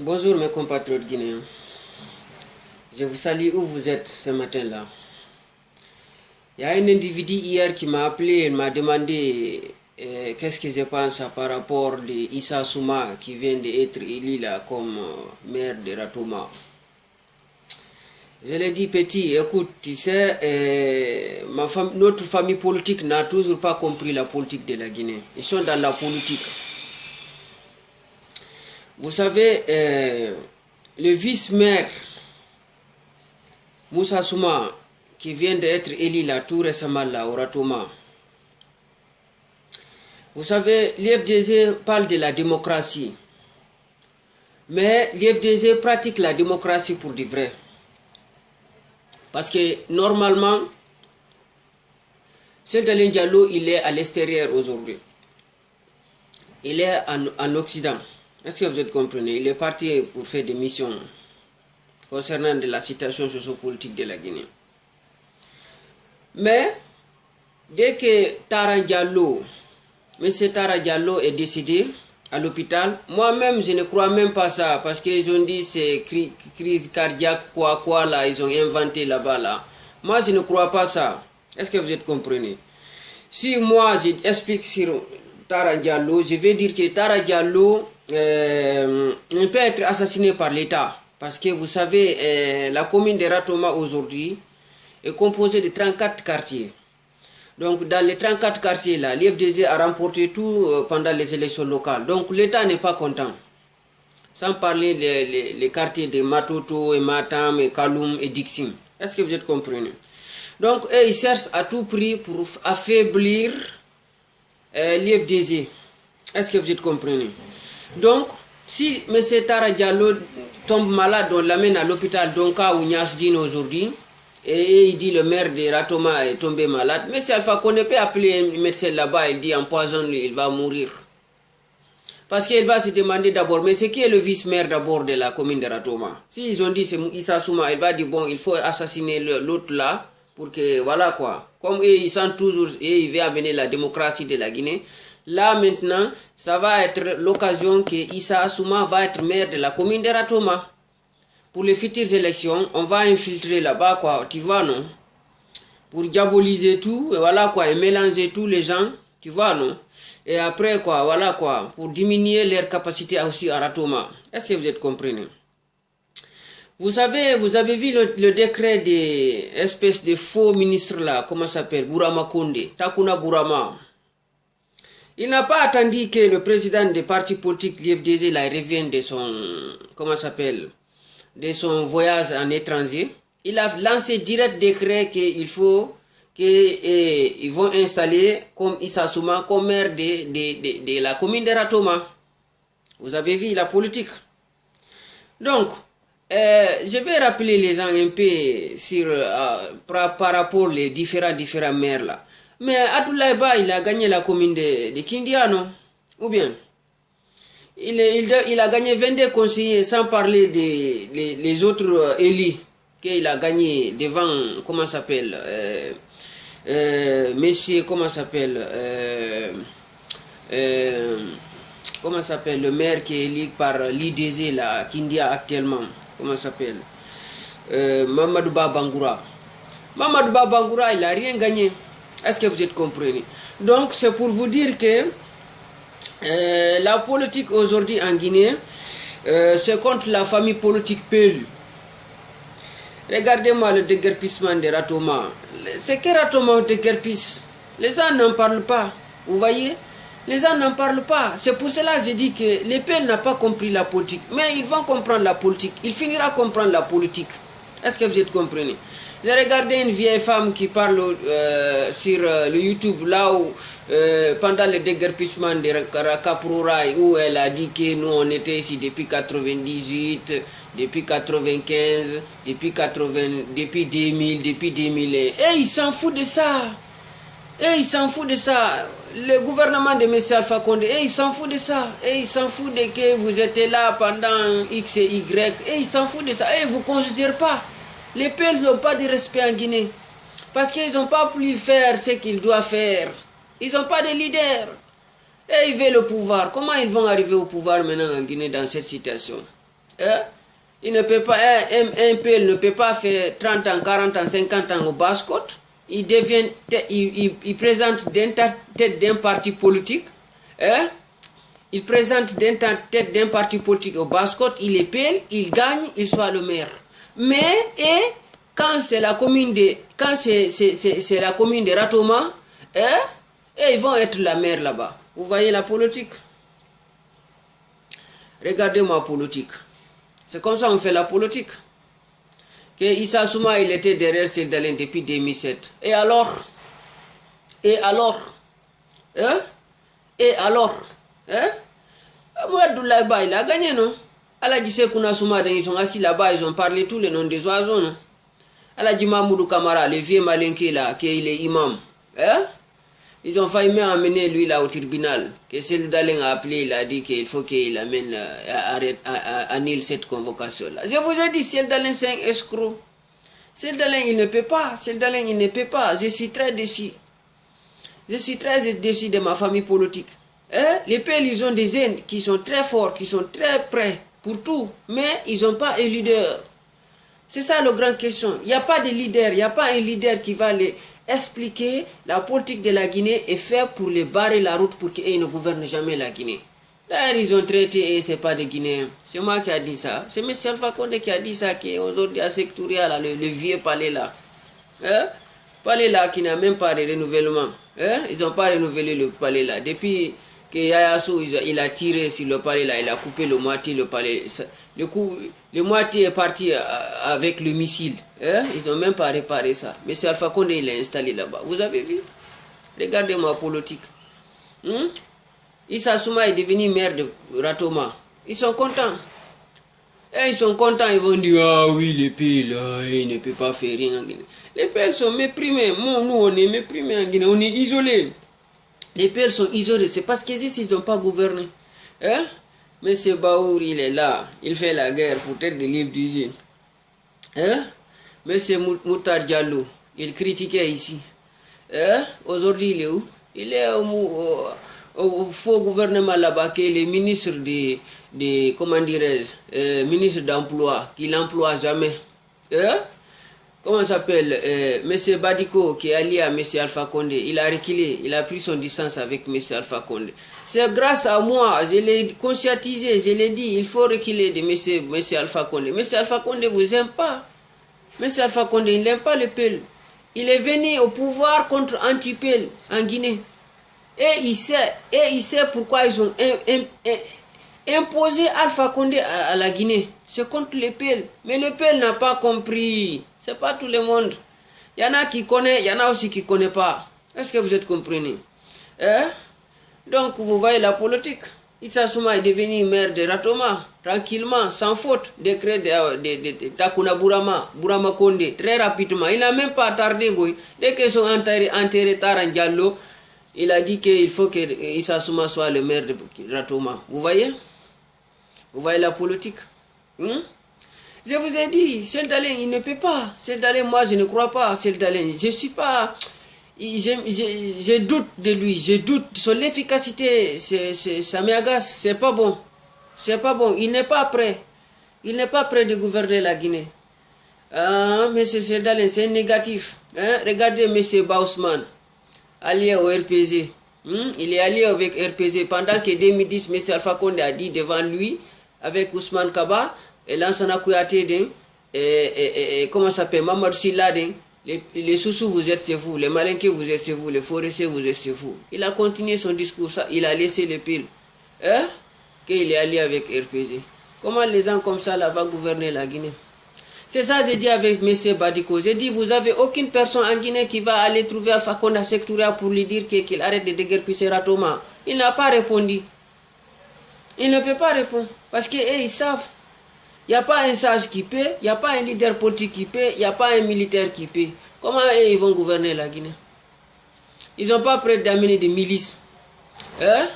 Bonjour mes compatriotes guinéens. Je vous salue où vous êtes ce matin-là. Il y a un individu hier qui m'a appelé et m'a demandé qu'est-ce que je pense par rapport à Issa Souma qui vient d'être élu là comme maire de Ratouma. Je lui ai dit, petit, écoute, tu sais, notre famille politique n'a toujours pas compris la politique de la Guinée. Ils sont dans la politique. Vous savez, le vice-maire Moussa Souma, qui vient d'être élu là tout récemment là au Ratouma. Vous savez, l'IFDG parle de la démocratie. Mais l'IFDG pratique la démocratie pour du vrai. Parce que normalement, Seydou Diallo, il est à l'extérieur aujourd'hui. Il est en Occident. Est-ce que vous êtes comprenez? Il est parti pour faire des missions concernant de la situation sociopolitique de la Guinée. Mais, dès que Tara Diallo, M. Tara Diallo est décédé à l'hôpital, moi-même, je ne crois même pas ça, parce qu'ils ont dit c'est crise cardiaque, quoi là, ils ont inventé là-bas là. Moi, je ne crois pas ça. Est-ce que vous êtes comprenez? Si moi, j'explique sur Tara Diallo, je vais dire que Tara Diallo peut être assassiné par l'État. Parce que vous savez, la commune de Ratouma aujourd'hui est composée de 34 quartiers. Donc dans les 34 quartiers là, l'IFDG a remporté tout pendant les élections locales. Donc l'État n'est pas content. Sans parler des quartiers de Matoto, et Matam, et Kaloum, et Dixim. Est-ce que vous êtes comprenez? Donc eux, ils cherchent à tout prix pour affaiblir l'IFDG. Est-ce que vous êtes comprenez? Donc, si M. Tara Diallo tombe malade, on l'amène à l'hôpital Donka ou Niasdine aujourd'hui, et il dit le maire de Ratouma est tombé malade, mais si Alpha Condé peut appeler un médecin là-bas, il dit empoisonne-lui, il va mourir. Parce qu'il va se demander d'abord, mais c'est qui est le vice-maire d'abord de la commune de Ratouma? Si ils ont dit c'est Issa Souma, il va dire bon, il faut assassiner l'autre là, pour que, voilà quoi. Comme eux, ils sentent toujours, et il veut amener la démocratie de la Guinée. Là maintenant, ça va être l'occasion que Issa Souma va être maire de la commune de Ratouma. Pour les futures élections, on va infiltrer là-bas, quoi, tu vois, non? Pour diaboliser tout, et voilà, quoi, et mélanger tous les gens, tu vois, non? Et après, quoi, voilà, quoi, pour diminuer leur capacité aussi à Ratouma. Est-ce que vous êtes comprenez? Vous savez, vous avez vu le décret des espèces de faux ministres là, comment ça s'appelle? Bourama Koundé, Takuna Bourama. Il n'a pas attendu que le président des partis politiques, l'IFDG, la revienne de son, comment ça s'appelle, de son voyage en étranger. Il a lancé direct décret qu'il faut qu'ils vont installer comme Issa Souma comme maire de la commune de Ratouma. Vous avez vu la politique. Donc, je vais rappeler les gens un peu sur, par rapport aux différents maires là. Mais Abdoulaye Ba, il a gagné la commune de Kindiano, ou bien il a gagné 22 conseillers sans parler des les autres élus qu'il a gagné devant, comment s'appelle, monsieur, comment s'appelle, le maire qui est élu par l'IDZ, là, Kindia actuellement, comment s'appelle, Mamadou Ba Bangoura. Mamadou Ba Bangoura, il n'a rien gagné. Est-ce que vous êtes compris? Donc, c'est pour vous dire que la politique aujourd'hui en Guinée, c'est contre la famille politique Peul. Regardez-moi le déguerpissement de Ratouma. C'est que Ratouma déguerpisse. Les gens n'en parlent pas. Vous voyez? Les gens n'en parlent pas. C'est pour cela que j'ai dit que les Peul n'ont pas compris la politique. Mais ils vont comprendre la politique. Il finira comprendre la politique. Est-ce que vous êtes compris? J'ai regardé une vieille femme qui parle sur le YouTube, là où, pendant le déguerpissement de Kaprouraï, où elle a dit que nous, on était ici depuis 98, depuis 95, depuis 2000, depuis 2001. Et ils s'en foutent de ça. Et ils s'en foutent de ça. Le gouvernement de M. Alpha Condé, et ils s'en foutent de ça. Et ils s'en foutent de que vous étiez là pendant X et Y. Et ils s'en foutent de ça. Et ils ne vous considèrent pas. Les Peuls n'ont pas de respect en Guinée. Parce qu'ils n'ont pas pu faire ce qu'ils doivent faire. Ils n'ont pas de leader. Et ils veulent le pouvoir. Comment ils vont arriver au pouvoir maintenant en Guinée dans cette situation? Hein? Il ne peut pas, un PL ne peut pas faire 30 ans, 40 ans, 50 ans au Basse-Côte. Il devient, il présente tête d'un parti politique. Hein? Il présente tête d'un parti politique au Basse-Côte, il est PL, il gagne, il soit le maire. Mais, quand c'est la commune de, c'est la commune de Ratoma, hein? Et ils vont être la maire là-bas. Vous voyez la politique? Regardez-moi politique. C'est comme ça qu'on fait la politique. Que Issa Souma, il était derrière Seldalen depuis 2007. Et alors? Hein? Et alors? Hein? Abdoulaye Ba, il a gagné, non? Aladji Sekouna Souma, ils sont assis là-bas, ils ont parlé tous les noms des oiseaux, non? Aladji Mahmoudou Kamara, le vieux malinqué là, qui est imam. Hein? Ils ont failli même amener lui là au tribunal. Que Seldalen a appelé, il a dit qu'il faut qu'il amène, annule cette convocation-là. Je vous ai dit, Seldalen c'est un escroc. Seldalen il ne peut pas. Seldalen il ne peut pas. Je suis très déçu. Je suis très déçu de ma famille politique. Hein? Les PL, ils ont des haines qui sont très forts, qui sont très prêts pour tout. Mais ils n'ont pas un leader. C'est ça la grande question. Il n'y a pas de leader. Il n'y a pas un leader qui va les expliquer la politique de la Guinée et faire pour les barrer la route pour qu'ils ne gouvernent jamais la Guinée. D'ailleurs, ils ont traité et ce n'est pas des Guinéens. C'est moi qui a dit ça. C'est M. Alpha Condé qui a dit ça, qui est aujourd'hui à Sectoria, là, le vieux palais là. Hein? Palais là qui n'a même pas de renouvellement. Hein? Ils n'ont pas renouvelé le palais là. Depuis que Yaya Sow, il a tiré sur le palais là, il a coupé le moitié le palais. Le moitié est parti avec le missile. Hein? Ils n'ont même pas réparé ça. Mais c'est Alpha Condé, il l'a installé là-bas. Vous avez vu? Regardez-moi politique. Issa Souma est devenu maire de Ratoma. Ils sont contents. Et ils sont contents, ils vont dire, ah oui, les pays là, ils ne peuvent pas faire rien en Guinée. Les pays sont méprimés. Nous, on est méprimés en Guinée, on est isolés. Les pays sont isolés, c'est parce qu'ils ils n'ont pas gouverné. Hein? Monsieur Baour, il est là, il fait la guerre pour être des livres d'usine. Hein? Monsieur Moutar Diallo, il critiquait ici. Hein? Aujourd'hui, il est où? Il est au faux gouvernement là-bas, qui est le ministre comment dirais-je, ministre d'emploi, qui n'emploie jamais. Hein? Comment ça s'appelle? M. Badiko, qui est allié à M. Alpha Condé, il a reculé, il a pris son distance avec M. Alpha Condé. C'est grâce à moi, je l'ai conscientisé, je l'ai dit, il faut reculer de M. Alpha Condé. M. Alpha Condé ne vous aime pas. M. Alpha Condé, il n'aime pas le PEL. Il est venu au pouvoir contre anti-PEL en Guinée. Et il sait pourquoi ils ont imposé Alpha Condé à la Guinée. C'est contre le PEL. Mais le PEL n'a pas compris. C'est pas tout le monde. Il y en a qui connaissent, il y en a aussi qui ne connaissent pas. Est-ce que vous êtes compris? Hein? Donc, vous voyez la politique. Issa Souma est devenu maire de Ratoma, tranquillement, sans faute. Décret de Takuna Bourama Condé, très rapidement. Il n'a même pas tardé. Dès qu'ils sont enterrés Taran Diallo, il a dit qu'il faut que Issa Souma soit le maire de Ratoma. Vous voyez? Vous voyez la politique? Je vous ai dit, Seldalen, il ne peut pas. Seldalen, moi, je ne crois pas. Seldalen, je ne suis pas... Je doute de lui, je doute. Son efficacité, ça m'agace. C'est pas bon. C'est pas bon. Il n'est pas prêt. Il n'est pas prêt de gouverner la Guinée. M. Seldalen, c'est négatif. Hein? Regardez M. Bausman, allié au RPZ. Il est allié avec RPZ. Pendant que 2010, M. Alpha Condé a dit devant lui, avec Ousmane Kaba, et Lansana Kouyaté, et comment ça s'appelle, Mamadou Silla, les Soussous vous êtes chez vous, les Malinqués vous êtes chez vous, les Forestiers vous êtes chez vous. Il a continué son discours, ça, il a laissé les piles. Hein? Qu'il est allié avec RPZ. Comment les gens comme ça là vont gouverner la Guinée? C'est ça que j'ai dit avec M. Badiko. J'ai dit, vous n'avez aucune personne en Guinée qui va aller trouver Alpha Condé à Sectoria pour lui dire qu'il arrête de déguerpir Ratoma. Il n'a pas répondu. Il ne peut pas répondre. Parce qu'ils savent. Il n'y a pas un sage qui paie, il n'y a pas un leader politique qui paie, il n'y a pas un militaire qui paie. Comment ils vont gouverner la Guinée? Ils n'ont pas prêt d'amener des milices. Hein?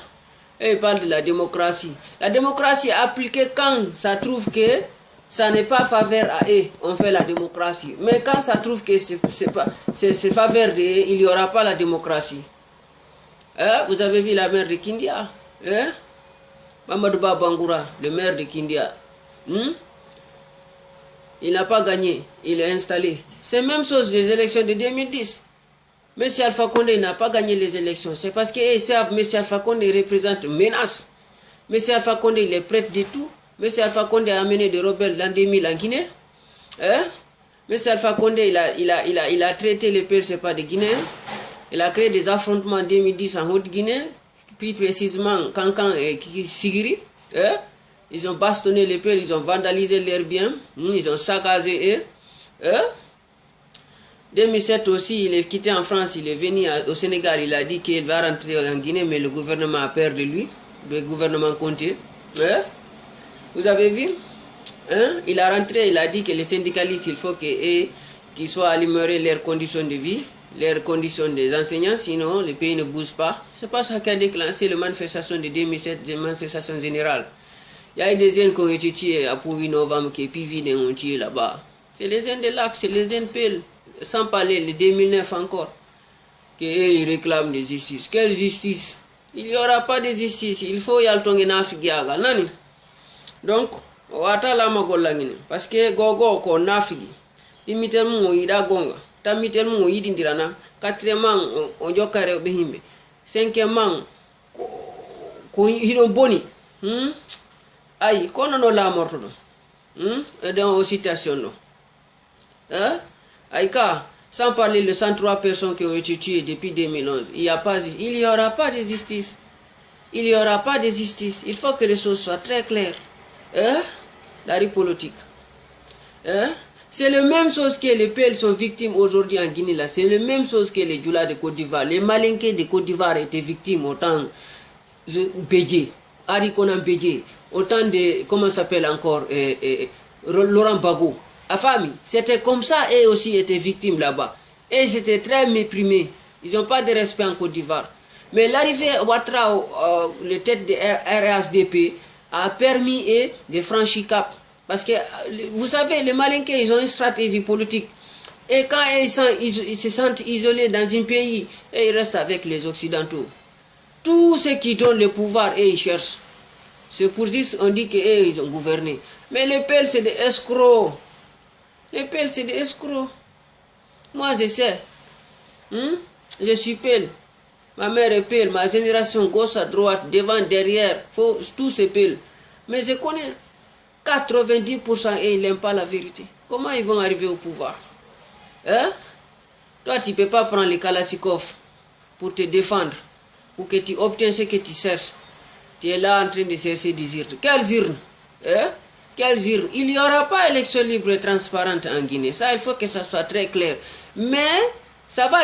Et ils parlent de la démocratie. La démocratie est appliquée quand ça trouve que ça n'est pas faveur à eux, on fait la démocratie. Mais quand ça trouve que c'est faveur de eux, il n'y aura pas la démocratie. Hein? Vous avez vu la maire de Kindia? Hein? Mamadou Bangoura, le maire de Kindia. Il n'a pas gagné, il est installé. C'est la même chose des élections de 2010. M. Alpha Condé n'a pas gagné les élections. C'est parce qu'ils savent que M. Alpha Condé représente une menace. M. Alpha Condé, il est prêt de tout. M. Alpha Condé a amené des rebelles l'an 2000 en Guinée. M. Alpha Condé, il a traité les PL, ce n'est pas des Guinéens. Il a créé des affrontements en 2010 en Haute-Guinée, plus précisément Kankan et Sigiri. Ils ont bastonné les PL, ils ont vandalisé leurs biens, ils ont saccagé eux. 2007 aussi, il est quitté en France, il est venu au Sénégal, il a dit qu'il va rentrer en Guinée, mais le gouvernement a peur de lui, le gouvernement Conté. Vous avez vu? Il a rentré, il a dit que les syndicalistes, il faut qu'ils soient améliorés leurs conditions de vie, leurs conditions des enseignants, sinon le pays ne bouge pas. C'est pas ça qui a déclenché les manifestations de 2007, les manifestations générales. Il y a eu des jeunes qui ont été tués à Pouvi novembre, qui ont tué là-bas. C'est les jeunes de l'AC, c'est les jeunes PL, sans parler de 2009 encore, qu'ils réclament de justice. Quelle justice? Il n'y aura pas de justice, il faut y aller en Afrique. Donc, wata la magolangine parce que gogo ko nafigi dimitel mu yida gonga tamitel mu yidi ndirana quatrièmement on jokare be himbe cinquièmement ko hido boni ay kono no la morto et dans situation no ay ka sans parler de 103 personnes qui ont été tuées depuis 2011 il y aura pas de justice. Il n'y aura pas de justice. Il faut que les choses soient très claires. La rue politique. C'est la même chose que les PL sont victimes aujourd'hui en Guinée. C'est la même chose que les Djoula de Côte d'Ivoire. Les Malinqués de Côte d'Ivoire étaient victimes autant de Bédié, Harikonan Bédié, autant de, comment s'appelle encore, Laurent Gbagbo. La famille, c'était comme ça, et aussi étaient victimes là-bas. Et c'était très méprimé. Ils n'ont pas de respect en Côte d'Ivoire. Mais l'arrivée Ouattara, le tête de RASDP, a permis de franchir cap. Parce que, vous savez, les Malinqués, ils ont une stratégie politique. Et quand ils se sentent isolés dans un pays, et ils restent avec les Occidentaux. Tous ceux qui donnent le pouvoir, et ils cherchent. C'est pour ça qu'on dit qu'ils ont gouverné. Mais les PL, c'est des escrocs. Les PL, c'est des escrocs. Moi, je sais. Je suis PL. Ma mère est PL, ma génération gauche à droite, devant, derrière, tout se PL. Mais je connais 90% et ils n'aiment pas la vérité. Comment ils vont arriver au pouvoir? Toi, tu ne peux pas prendre les Kalachnikov pour te défendre, pour que tu obtiennes ce que tu cherches. Tu es là en train de chercher des urnes. Quelles urnes? Quelles urnes? Il n'y aura pas élection libre et transparente en Guinée. Ça, il faut que ça soit très clair. Mais ça va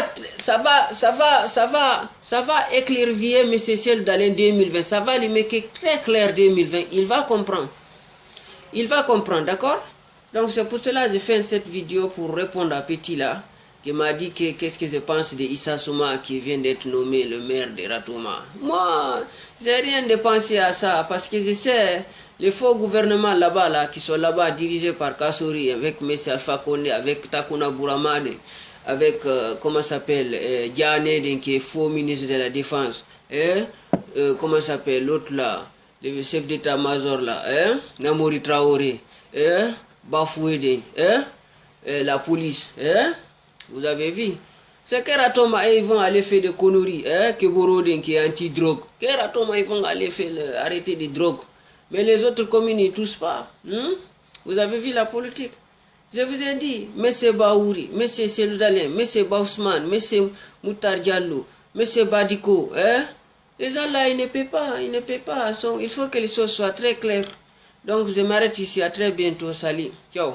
éclaircir M. Ciel d'Alain 2020. Ça va lui mettre très clair 2020. Il va comprendre. Il va comprendre, d'accord? Donc c'est pour cela que je fais cette vidéo pour répondre à Petit là, qui m'a dit qu'est-ce que je pense de Issa Souma qui vient d'être nommé le maire de Ratouma. Moi, je n'ai rien de penser à ça parce que je sais les faux gouvernements là-bas, là, qui sont là-bas dirigés par Kassouri, avec M. Alpha Condé, avec Takuna Bouramane, avec, comment s'appelle, Diane, qui est faux ministre de la Défense, comment s'appelle, l'autre là, le chef d'état-major là, Namori Traoré, Bafoué, la police, vous avez vu. C'est que Ratoma, ils vont aller faire des conneries, que Borodin qui est anti-drogue, que Ratoma, ils vont aller faire arrêter des drogues. Mais les autres communes, ils ne touchent pas. Vous avez vu la politique? Je vous ai dit, M. Baouri, M. Seloudalien, M. Baousman, M. Moutar Diallo, M. Badiko, les gens là, ils ne paient pas, il faut que les choses soient très claires. Donc, je m'arrête ici, à très bientôt, salut, ciao.